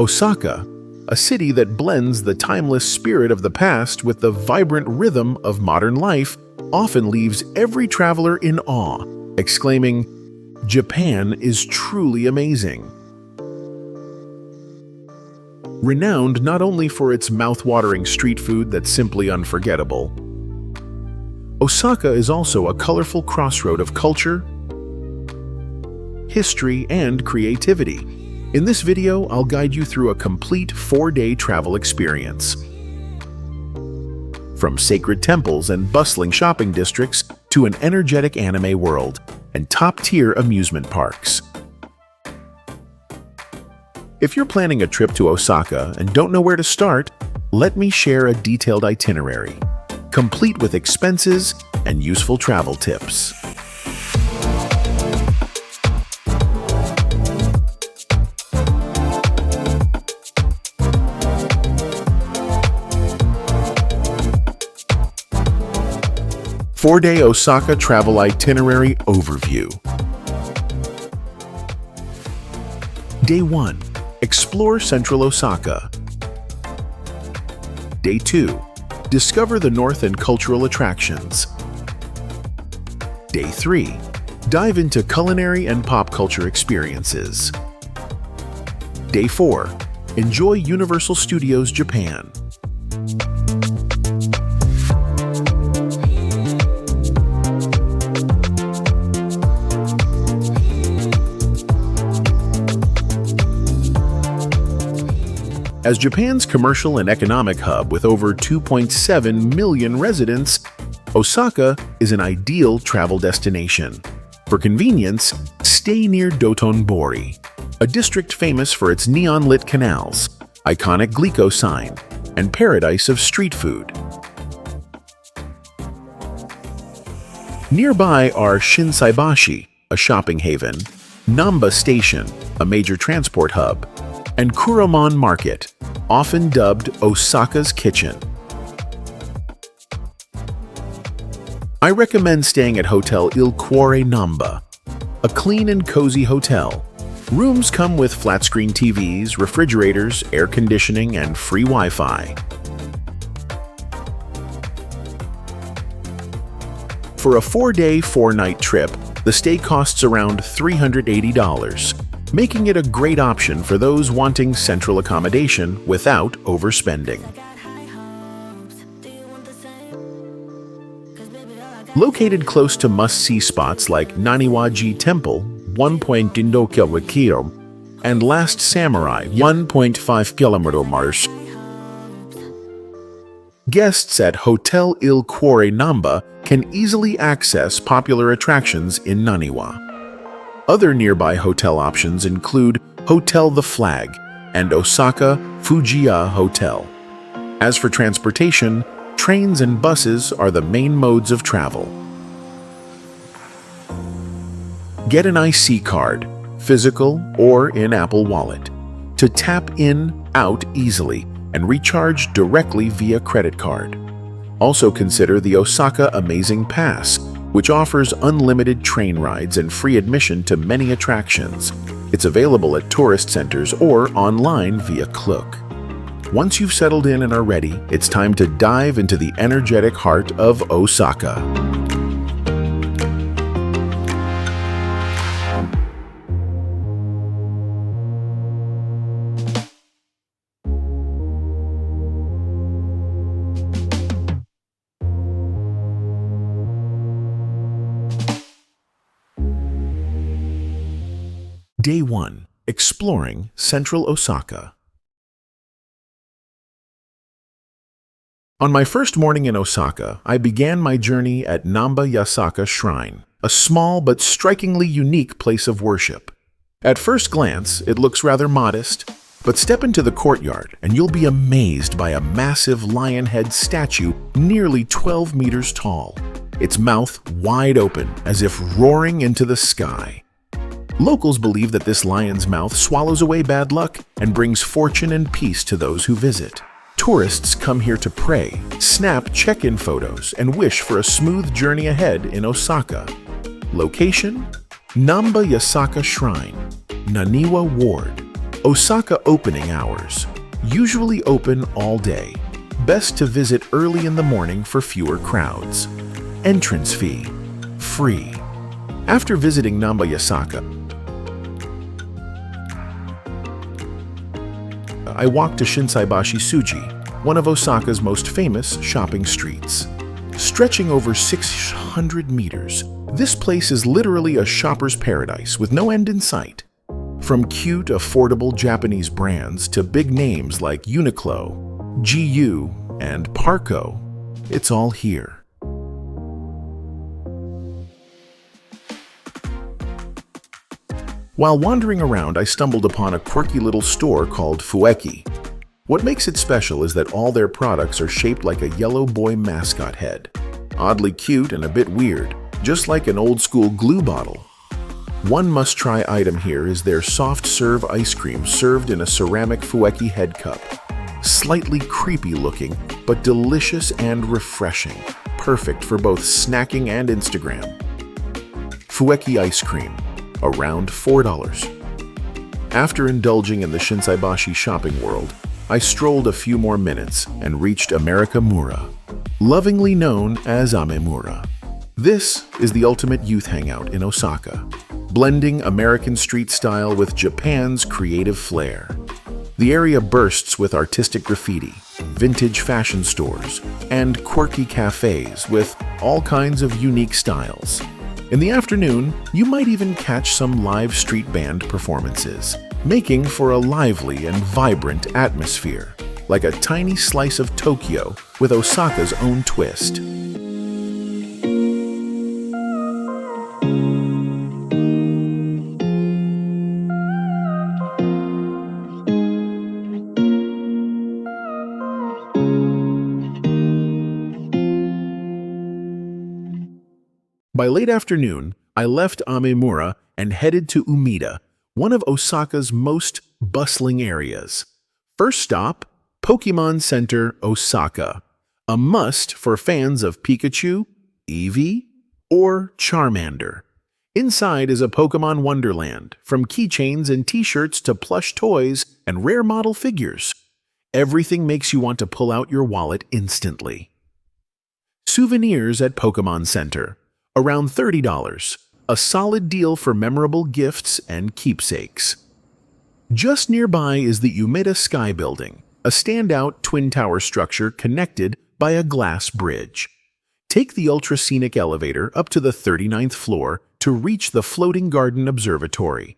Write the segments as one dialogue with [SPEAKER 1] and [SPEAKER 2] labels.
[SPEAKER 1] Osaka, a city that blends the timeless spirit of the past with the vibrant rhythm of modern life, often leaves every traveler in awe, exclaiming, "Japan is truly amazing." Renowned not only for its mouth-watering street food that's simply unforgettable, Osaka is also a colorful crossroad of culture, history, and creativity. In this video, I'll guide you through a complete 4-day travel experience. From sacred temples and bustling shopping districts to an energetic anime world and top-tier amusement parks. If you're planning a trip to Osaka and don't know where to start, let me share a detailed itinerary, complete with expenses and useful travel tips. Four-day Osaka travel itinerary overview. Day 1. Explore Central Osaka. Day 2. Discover the north and cultural attractions. Day 3. Dive into culinary and pop culture experiences. Day 4. Enjoy Universal Studios Japan. As Japan's commercial and economic hub with over 2.7 million residents, Osaka is an ideal travel destination. For convenience, stay near Dotonbori, a district famous for its neon-lit canals, iconic Glico sign, and paradise of street food. Nearby are Shinsaibashi, a shopping haven, Namba Station, a major transport hub, and Kuromon Market, often dubbed Osaka's Kitchen. I recommend staying at Hotel Il Cuore Namba, a clean and cozy hotel. Rooms come with flat-screen TVs, refrigerators, air conditioning, and free Wi-Fi. For a 4-day, 4-night trip, the stay costs around $380. Making it a great option for those wanting central accommodation without overspending. Located close to must-see spots like Naniwa-ji Temple, 1.2 km, and Last Samurai, 1.5 km, guests at Hotel Il Cuore Namba can easily access popular attractions in Naniwa. Other nearby hotel options include Hotel The Flag and Osaka Fujiya Hotel. As for transportation, trains and buses are the main modes of travel. Get an IC card, physical or in Apple Wallet, to tap in, out easily and recharge directly via credit card. Also consider the Osaka Amazing Pass, which offers unlimited train rides and free admission to many attractions. It's available at tourist centers or online via Klook. Once you've settled in and are ready, it's time to dive into the energetic heart of Osaka. Day 1. Exploring Central Osaka. On my first morning in Osaka, I began my journey at Namba Yasaka Shrine, a small but strikingly unique place of worship. At first glance, it looks rather modest, but step into the courtyard and you'll be amazed by a massive lion head statue nearly 12 meters tall, its mouth wide open as if roaring into the sky. Locals believe that this lion's mouth swallows away bad luck and brings fortune and peace to those who visit. Tourists come here to pray, snap check-in photos, and wish for a smooth journey ahead in Osaka. Location: Namba Yasaka Shrine, Naniwa Ward. Osaka opening hours. Usually open all day. Best to visit early in the morning for fewer crowds. Entrance fee. Free. After visiting Namba Yasaka, I walked to Shinsaibashi Suji, one of Osaka's most famous shopping streets. Stretching over 600 meters, this place is literally a shopper's paradise with no end in sight. From cute, affordable Japanese brands to big names like Uniqlo, GU, and Parco, it's all here. While wandering around, I stumbled upon a quirky little store called Fueki. What makes it special is that all their products are shaped like a yellow boy mascot head. Oddly cute and a bit weird, just like an old-school glue bottle. One must-try item here is their soft-serve ice cream served in a ceramic Fueki head cup. Slightly creepy-looking, but delicious and refreshing. Perfect for both snacking and Instagram. Fueki ice cream, around $4. After indulging in the Shinsaibashi shopping world, I strolled a few more minutes and reached Amerikamura, lovingly known as Amemura. This is the ultimate youth hangout in Osaka, blending American street style with Japan's creative flair. The area bursts with artistic graffiti, vintage fashion stores, and quirky cafes with all kinds of unique styles. In the afternoon, you might even catch some live street band performances, making for a lively and vibrant atmosphere, like a tiny slice of Tokyo with Osaka's own twist. By late afternoon, I left Amemura and headed to Umeda, one of Osaka's most bustling areas. First stop, Pokemon Center, Osaka. A must for fans of Pikachu, Eevee, or Charmander. Inside is a Pokemon wonderland, from keychains and t-shirts to plush toys and rare model figures. Everything makes you want to pull out your wallet instantly. Souvenirs at Pokemon Center. Around $30, a solid deal for memorable gifts and keepsakes. Just nearby is the Umeda Sky Building, a standout twin-tower structure connected by a glass bridge. Take the ultra-scenic elevator up to the 39th floor to reach the Floating Garden Observatory,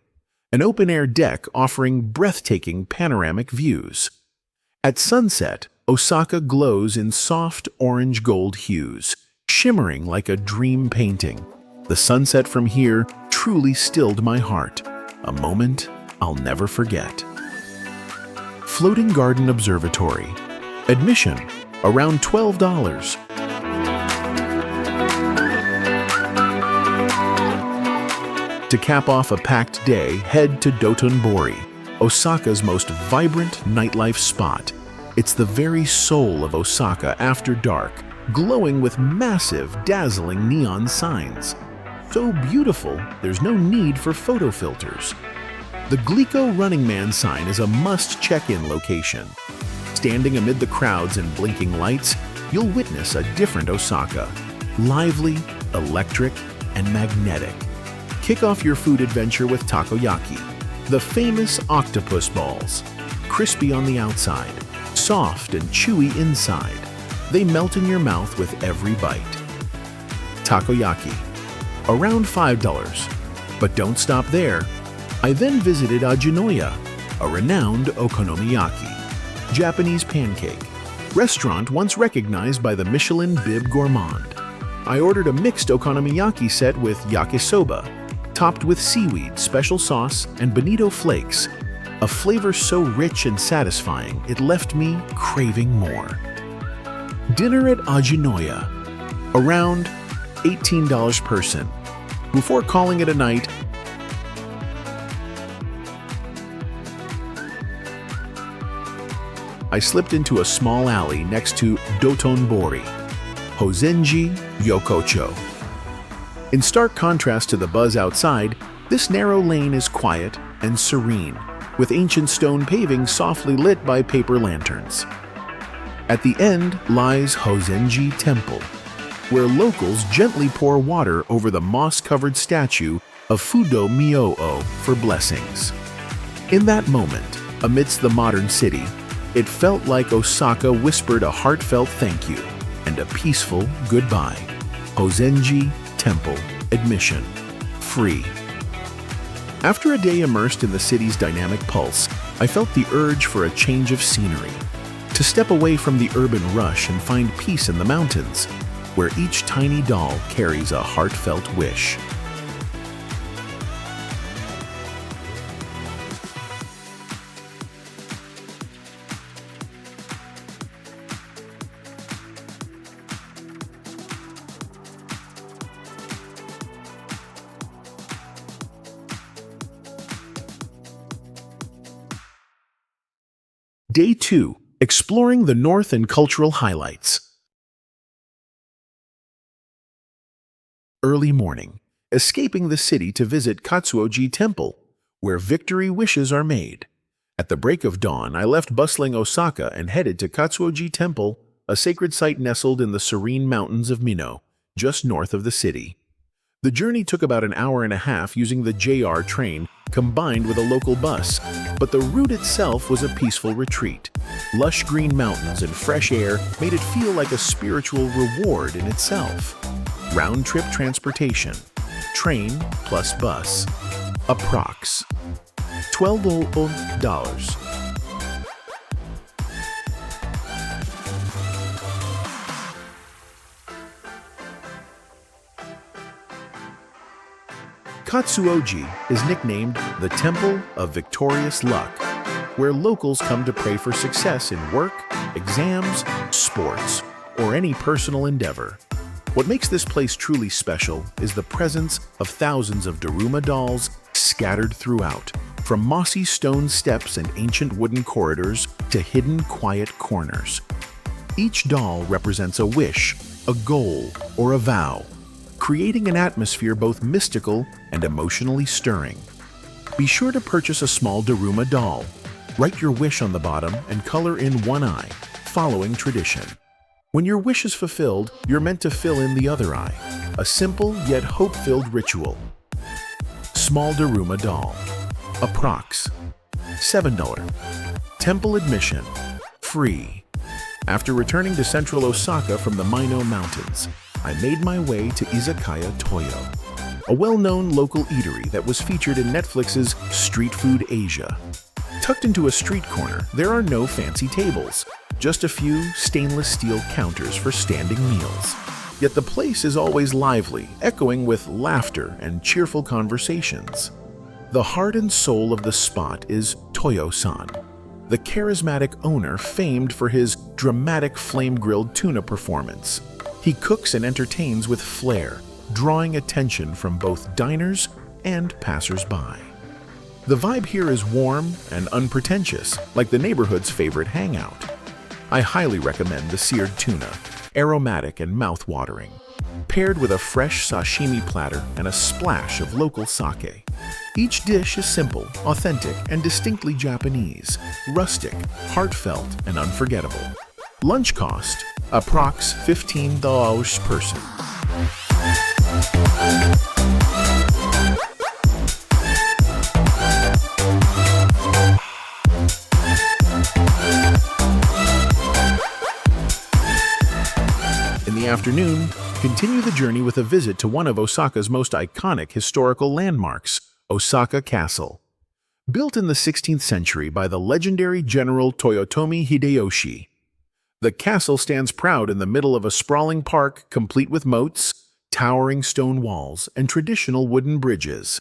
[SPEAKER 1] an open-air deck offering breathtaking panoramic views. At sunset, Osaka glows in soft orange-gold hues, shimmering like a dream painting. The sunset from here truly stilled my heart, a moment I'll never forget. Floating Garden Observatory. Admission, around $12. To cap off a packed day, head to Dotonbori, Osaka's most vibrant nightlife spot. It's the very soul of Osaka after dark, glowing with massive, dazzling neon signs. So beautiful, there's no need for photo filters. The Glico Running Man sign is a must-check-in location. Standing amid the crowds and blinking lights, you'll witness a different Osaka. Lively, electric, and magnetic. Kick off your food adventure with takoyaki, the famous octopus balls. Crispy on the outside, soft and chewy inside. They melt in your mouth with every bite. Takoyaki, around $5. But don't stop there. I then visited Ajinoya, a renowned okonomiyaki, Japanese pancake, restaurant once recognized by the Michelin Bib Gourmand. I ordered a mixed okonomiyaki set with yakisoba, topped with seaweed, special sauce, and bonito flakes, a flavor so rich and satisfying it left me craving more. Dinner at Ajinoya, around $18 per person. Before calling it a night, I slipped into a small alley next to Dotonbori, Hozenji Yokocho. In stark contrast to the buzz outside, this narrow lane is quiet and serene, with ancient stone paving softly lit by paper lanterns. At the end lies Hozenji Temple, where locals gently pour water over the moss-covered statue of Fudo Myoo for blessings. In that moment, amidst the modern city, it felt like Osaka whispered a heartfelt thank you and a peaceful goodbye. Hozenji Temple, admission free. After a day immersed in the city's dynamic pulse, I felt the urge for a change of scenery, to step away from the urban rush and find peace in the mountains, where each tiny doll carries a heartfelt wish. Day 2. Exploring the North and cultural highlights. Early morning. Escaping the city to visit Katsuoji Temple, where victory wishes are made. At the break of dawn, I left bustling Osaka and headed to Katsuoji Temple, a sacred site nestled in the serene mountains of Mino, just north of the city. The journey took about an hour and a half using the JR train combined with a local bus, but the route itself was a peaceful retreat. Lush green mountains and fresh air made it feel like a spiritual reward in itself. Round-trip transportation, train plus bus, approx. $12. Katsuoji is nicknamed the Temple of Victorious Luck, where locals come to pray for success in work, exams, sports, or any personal endeavor. What makes this place truly special is the presence of thousands of Daruma dolls scattered throughout, from mossy stone steps and ancient wooden corridors to hidden quiet corners. Each doll represents a wish, a goal, or a vow, creating an atmosphere both mystical and emotionally stirring. Be sure to purchase a small Daruma doll. Write your wish on the bottom and color in one eye, following tradition. When your wish is fulfilled, you're meant to fill in the other eye, a simple yet hope-filled ritual. Small Daruma doll, approx. $7. Temple admission, free. After returning to central Osaka from the Mino Mountains, I made my way to Izakaya Toyo, a well-known local eatery that was featured in Netflix's Street Food Asia. Tucked into a street corner, there are no fancy tables, just a few stainless steel counters for standing meals. Yet the place is always lively, echoing with laughter and cheerful conversations. The heart and soul of the spot is Toyo-san, the charismatic owner famed for his dramatic flame-grilled tuna performance. He cooks and entertains with flair, drawing attention from both diners and passers-by. The vibe here is warm and unpretentious, like the neighborhood's favorite hangout. I highly recommend the seared tuna, aromatic and mouth-watering, paired with a fresh sashimi platter and a splash of local sake. Each dish is simple, authentic, and distinctly Japanese, rustic, heartfelt, and unforgettable. Lunch cost, approx. $15 per person. In the afternoon, continue the journey with a visit to one of Osaka's most iconic historical landmarks, Osaka Castle. Built in the 16th century by the legendary General Toyotomi Hideyoshi, the castle stands proud in the middle of a sprawling park complete with moats, towering stone walls, and traditional wooden bridges,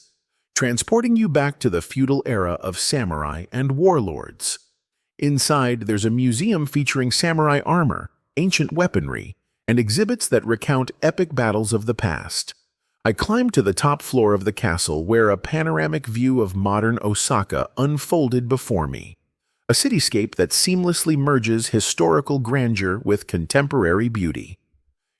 [SPEAKER 1] transporting you back to the feudal era of samurai and warlords. Inside, there's a museum featuring samurai armor, ancient weaponry, and exhibits that recount epic battles of the past. I climbed to the top floor of the castle where a panoramic view of modern Osaka unfolded before me. A cityscape that seamlessly merges historical grandeur with contemporary beauty.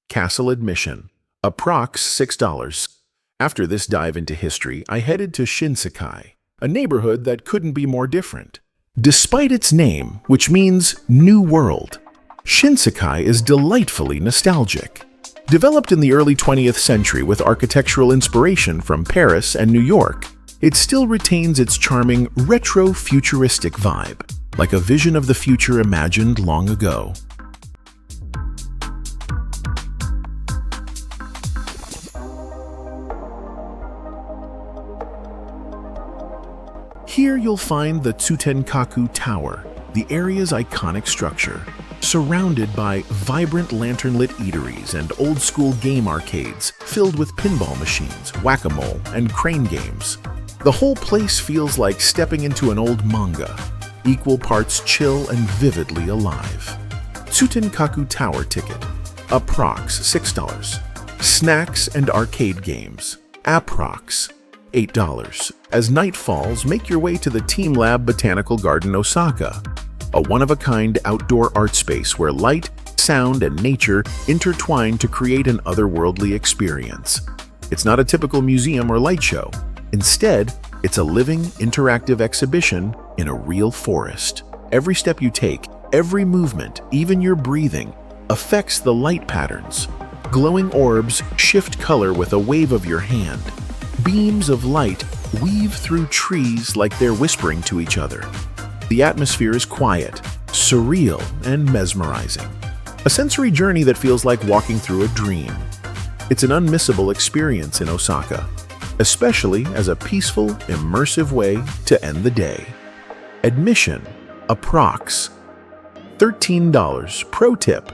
[SPEAKER 1] Castle admission, approx. $6. After this dive into history, I headed to Shinsekai, a neighborhood that couldn't be more different. Despite its name, which means New World, Shinsekai is delightfully nostalgic. Developed in the early 20th century with architectural inspiration from Paris and New York, it still retains its charming retro-futuristic vibe, like a vision of the future imagined long ago. Here you'll find the Tsutenkaku Tower, the area's iconic structure, surrounded by vibrant lantern-lit eateries and old-school game arcades filled with pinball machines, whack-a-mole, and crane games. The whole place feels like stepping into an old manga, equal parts chill and vividly alive. Tsutenkaku Tower ticket, approx. $6. Snacks and arcade games, approx. $8. As night falls, make your way to the Team Lab Botanical Garden Osaka, a one-of-a-kind outdoor art space where light, sound, and nature intertwine to create an otherworldly experience. It's not a typical museum or light show. Instead, it's a living, interactive exhibition in a real forest. Every step you take, every movement, even your breathing, affects the light patterns. Glowing orbs shift color with a wave of your hand. Beams of light weave through trees like they're whispering to each other. The atmosphere is quiet, surreal, and mesmerizing. A sensory journey that feels like walking through a dream. It's an unmissable experience in Osaka, especially as a peaceful, immersive way to end the day. Admission, approx. $13. Pro tip: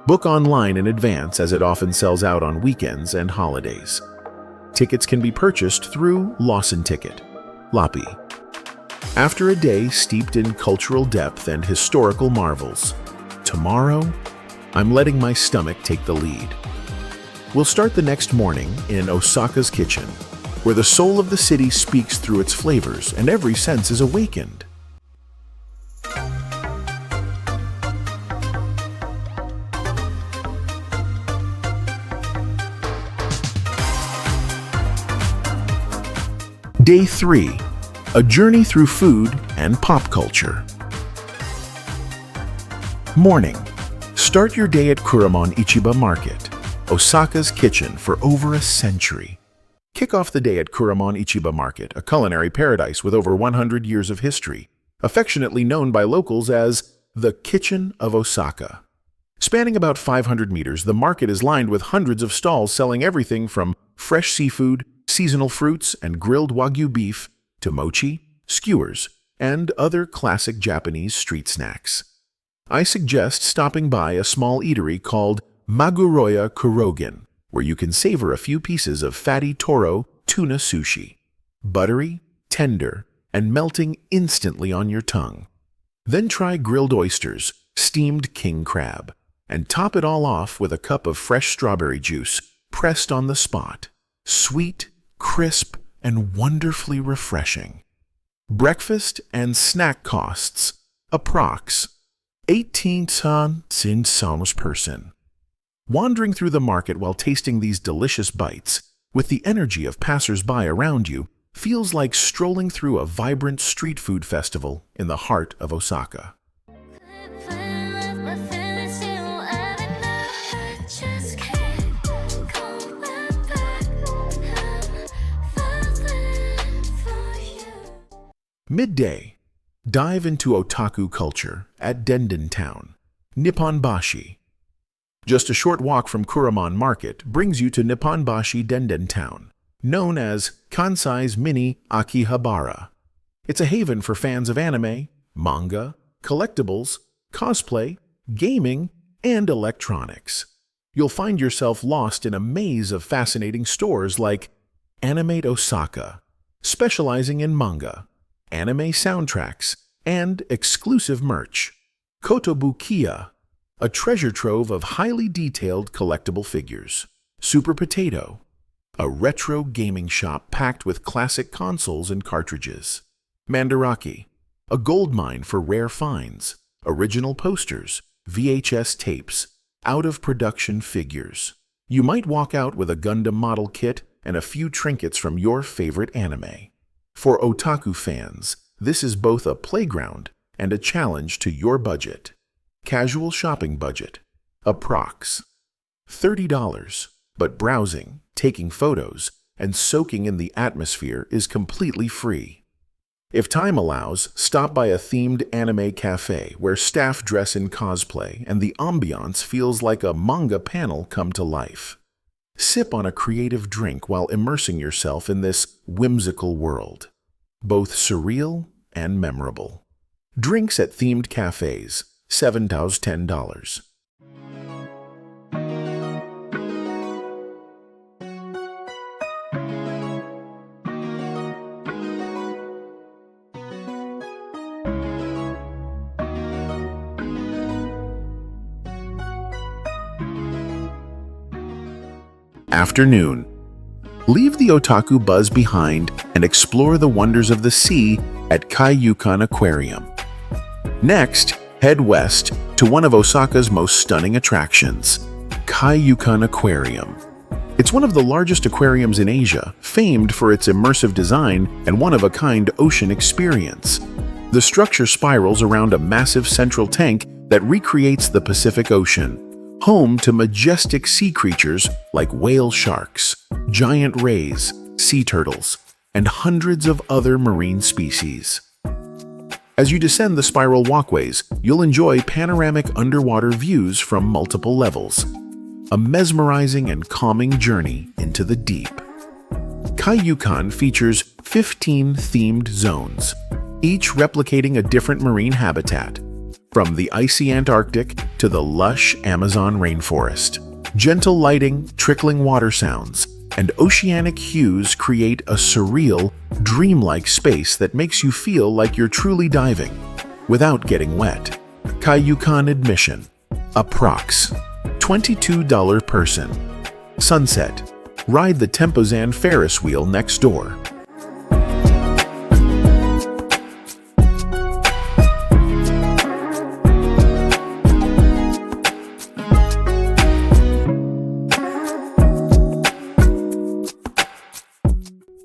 [SPEAKER 1] book online in advance as it often sells out on weekends and holidays. Tickets can be purchased through Lawson Ticket, Lapi. After a day steeped in cultural depth and historical marvels, tomorrow, I'm letting my stomach take the lead. We'll start the next morning in Osaka's kitchen, where the soul of the city speaks through its flavors and every sense is awakened. Day 3. A journey through food and pop culture. Morning. Start your day at Kuramon Ichiba Market, Osaka's kitchen for over a century. Kick off the day at Kuramon Ichiba Market, a culinary paradise with over 100 years of history, affectionately known by locals as the Kitchen of Osaka. Spanning about 500 meters, the market is lined with hundreds of stalls selling everything from fresh seafood, seasonal fruits, and grilled Wagyu beef to mochi, skewers, and other classic Japanese street snacks. I suggest stopping by a small eatery called Maguroya Kurogen, where you can savor a few pieces of fatty toro tuna sushi, buttery, tender, and melting instantly on your tongue. Then try grilled oysters, steamed king crab, and top it all off with a cup of fresh strawberry juice pressed on the spot. Sweet, crisp, and wonderfully refreshing. Breakfast and snack costs, approx. 18 san per person. Wandering through the market while tasting these delicious bites, with the energy of passers-by around you, feels like strolling through a vibrant street food festival in the heart of Osaka. Midday. Dive into otaku culture at Denden Town, Nipponbashi. Just a short walk from Kuramon Market brings you to Nipponbashi Denden Town, known as Kansai's mini Akihabara. It's a haven for fans of anime, manga, collectibles, cosplay, gaming, and electronics. You'll find yourself lost in a maze of fascinating stores like Animate Osaka, specializing in manga, anime soundtracks, and exclusive merch. Kotobukiya, a treasure trove of highly detailed collectible figures. Super Potato, a retro gaming shop packed with classic consoles and cartridges. Mandarake, a goldmine for rare finds, original posters, VHS tapes, out-of-production figures. You might walk out with a Gundam model kit and a few trinkets from your favorite anime. For otaku fans, this is both a playground and a challenge to your budget. Casual shopping budget. Approx. $30, but browsing, taking photos, and soaking in the atmosphere is completely free. If time allows, stop by a themed anime cafe where staff dress in cosplay and the ambiance feels like a manga panel come to life. Sip on a creative drink while immersing yourself in this whimsical world, both surreal and memorable. Drinks at themed cafes, $7 to $10. Afternoon. Leave the otaku buzz behind and explore the wonders of the sea at Kaiyukan Aquarium. Next, head west to one of Osaka's most stunning attractions, Kaiyukan Aquarium. It's one of the largest aquariums in Asia, famed for its immersive design and one-of-a-kind ocean experience. The structure spirals around a massive central tank that recreates the Pacific Ocean, home to majestic sea creatures like whale sharks, giant rays, sea turtles, and hundreds of other marine species. As you descend the spiral walkways, you'll enjoy panoramic underwater views from multiple levels, a mesmerizing and calming journey into the deep. Kaiyukan features 15 themed zones, each replicating a different marine habitat, from the icy Antarctic to the lush Amazon rainforest. Gentle lighting, trickling water sounds, and oceanic hues create a surreal, dreamlike space that makes you feel like you're truly diving without getting wet. Kaiyukan admission. Approx. $22 person. Sunset. Ride the Tempozan Ferris wheel next door.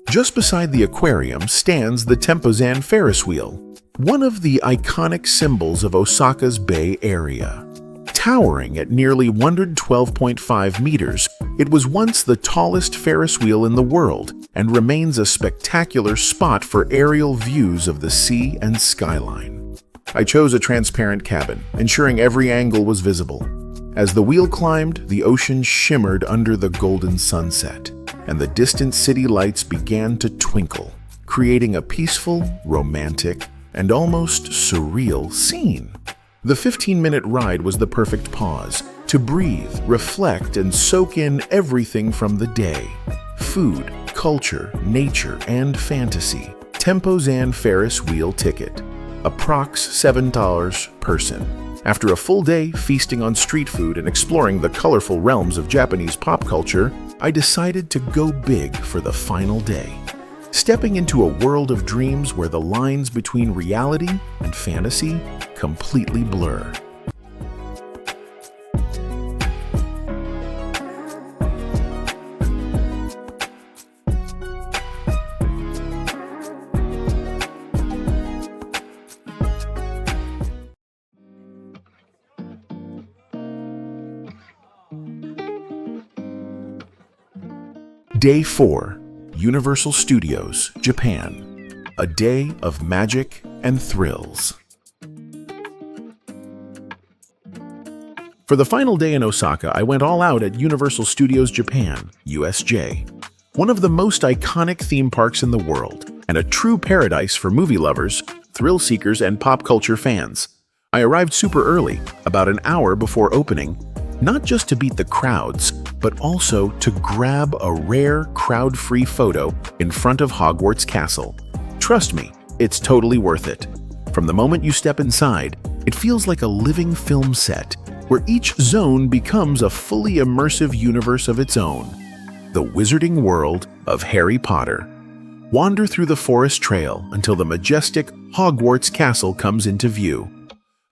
[SPEAKER 1] Just beside the aquarium stands the Tempozan Ferris wheel, one of the iconic symbols of Osaka's Bay Area. Towering at nearly 112.5 meters, it was once the tallest Ferris wheel in the world and remains a spectacular spot for aerial views of the sea and skyline. I chose a transparent cabin, ensuring every angle was visible. As the wheel climbed, the ocean shimmered under the golden sunset, and the distant city lights began to twinkle, creating a peaceful, romantic, and almost surreal scene. The 15-minute ride was the perfect pause to breathe, reflect, and soak in everything from the day: food, culture, nature, and fantasy. Tempozan Ferris wheel ticket. Approx $7 person. After a full day feasting on street food and exploring the colorful realms of Japanese pop culture, I decided to go big for the final day, stepping into a world of dreams where the lines between reality and fantasy completely blur. Day 4, Universal Studios, Japan. A day of magic and thrills. For the final day in Osaka, I went all out at Universal Studios Japan, USJ. One of the most iconic theme parks in the world, and a true paradise for movie lovers, thrill seekers, and pop culture fans. I arrived super early, about an hour before opening, not just to beat the crowds, but also to grab a rare crowd-free photo in front of Hogwarts Castle. Trust me, it's totally worth it. From the moment you step inside, it feels like a living film set, where each zone becomes a fully immersive universe of its own. The wizarding world of Harry Potter. Wander through the forest trail until the majestic Hogwarts Castle comes into view.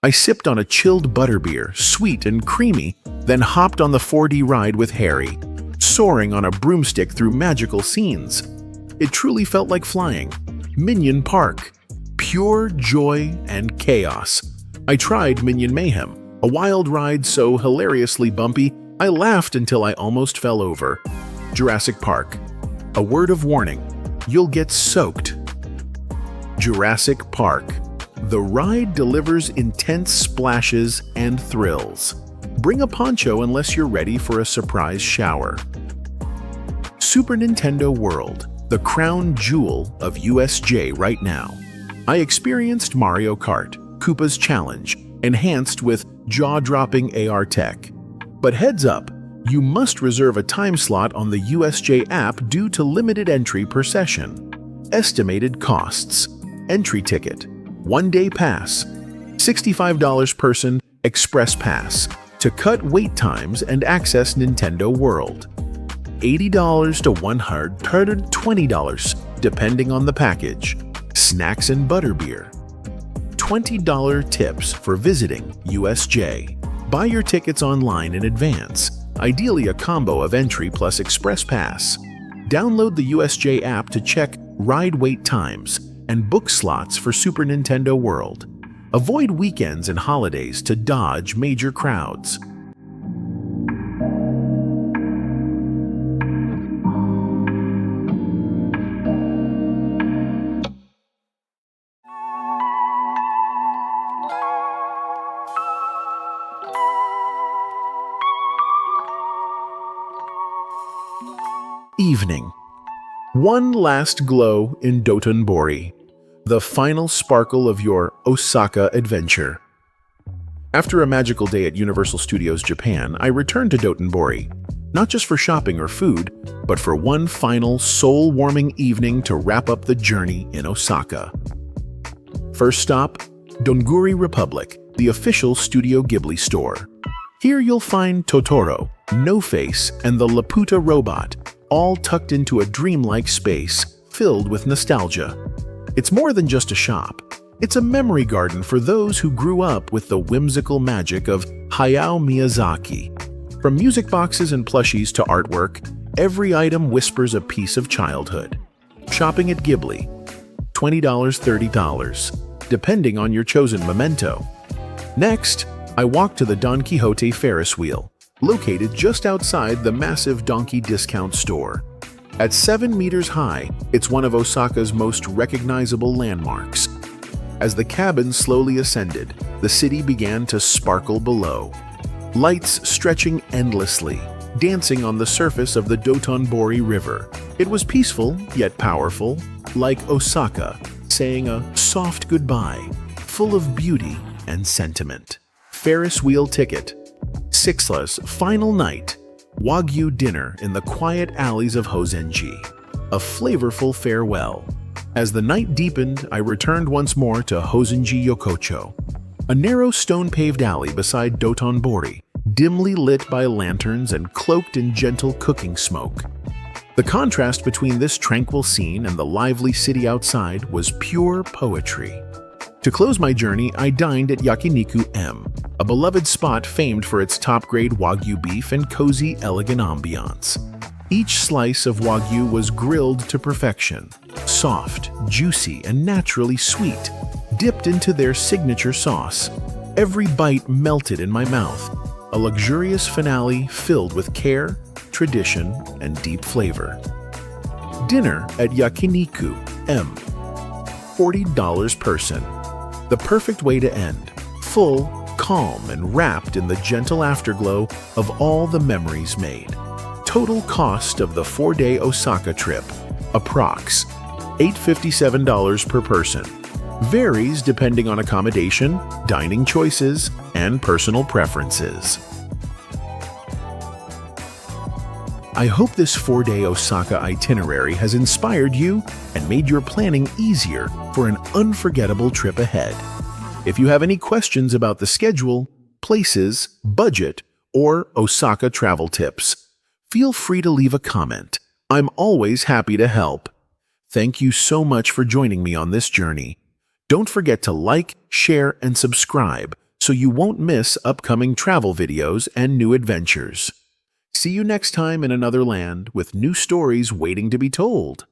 [SPEAKER 1] I sipped on a chilled butterbeer, sweet and creamy, then hopped on the 4D ride with Harry, soaring on a broomstick through magical scenes. It truly felt like flying. Minion Park. Pure joy and chaos. I tried Minion Mayhem, a wild ride so hilariously bumpy, I laughed until I almost fell over. Jurassic Park. A word of warning, you'll get soaked. Jurassic Park. The ride delivers intense splashes and thrills. Bring a poncho unless you're ready for a surprise shower. Super Nintendo World, the crown jewel of USJ right now. I experienced Mario Kart, Koopa's Challenge, enhanced with jaw-dropping AR tech. But heads up, you must reserve a time slot on the USJ app due to limited entry per session. Estimated costs. Entry ticket, 1-day pass, $65 person express pass to cut wait times and access Nintendo World. $80 to $120 depending on the package. Snacks and butterbeer. $20 tips for visiting USJ. Buy your tickets online in advance, ideally a combo of entry plus express pass. Download the USJ app to check ride wait times and book slots for Super Nintendo World. Avoid weekends and holidays to dodge major crowds. Evening. One last glow in Dotonbori, the final sparkle of your Osaka adventure. After a magical day at Universal Studios Japan, I returned to Dotonbori, not just for shopping or food, but for one final soul-warming evening to wrap up the journey in Osaka. First stop, Donguri Republic, the official Studio Ghibli store. Here you'll find Totoro, No-Face, and the Laputa robot, all tucked into a dreamlike space filled with nostalgia. It's more than just a shop. It's a memory garden for those who grew up with the whimsical magic of Hayao Miyazaki. From music boxes and plushies to artwork, every item whispers a piece of childhood. Shopping at Ghibli, $20, $30, depending on your chosen memento. Next, I walked to the Don Quixote Ferris wheel, located just outside the massive Donkey Discount store. At 7 meters high, it's one of Osaka's most recognizable landmarks. As the cabin slowly ascended, the city began to sparkle below. Lights stretching endlessly, dancing on the surface of the Dotonbori River. It was peaceful, yet powerful, like Osaka, saying a soft goodbye, full of beauty and sentiment. Ferris wheel ticket. Sixla's final night. Wagyu dinner in the quiet alleys of Hozenji. A flavorful farewell. As the night deepened, I returned once more to Hozenji Yokocho, a narrow stone-paved alley beside Dotonbori, dimly lit by lanterns and cloaked in gentle cooking smoke. The contrast between this tranquil scene and the lively city outside was pure poetry. To close my journey, I dined at Yakiniku M, a beloved spot famed for its top-grade Wagyu beef and cozy, elegant ambiance. Each slice of Wagyu was grilled to perfection, soft, juicy, and naturally sweet, dipped into their signature sauce. Every bite melted in my mouth, a luxurious finale filled with care, tradition, and deep flavor. Dinner at Yakiniku M, $40 person. The perfect way to end, full, calm, and wrapped in the gentle afterglow of all the memories made. Total cost of the 4-day Osaka trip, approx. $857 per person. Varies depending on accommodation, dining choices, and personal preferences. I hope this 4-day Osaka itinerary has inspired you and made your planning easier for an unforgettable trip ahead. If you have any questions about the schedule, places, budget, or Osaka travel tips, feel free to leave a comment. I'm always happy to help. Thank you so much for joining me on this journey. Don't forget to like, share, and subscribe so you won't miss upcoming travel videos and new adventures. See you next time in another land with new stories waiting to be told.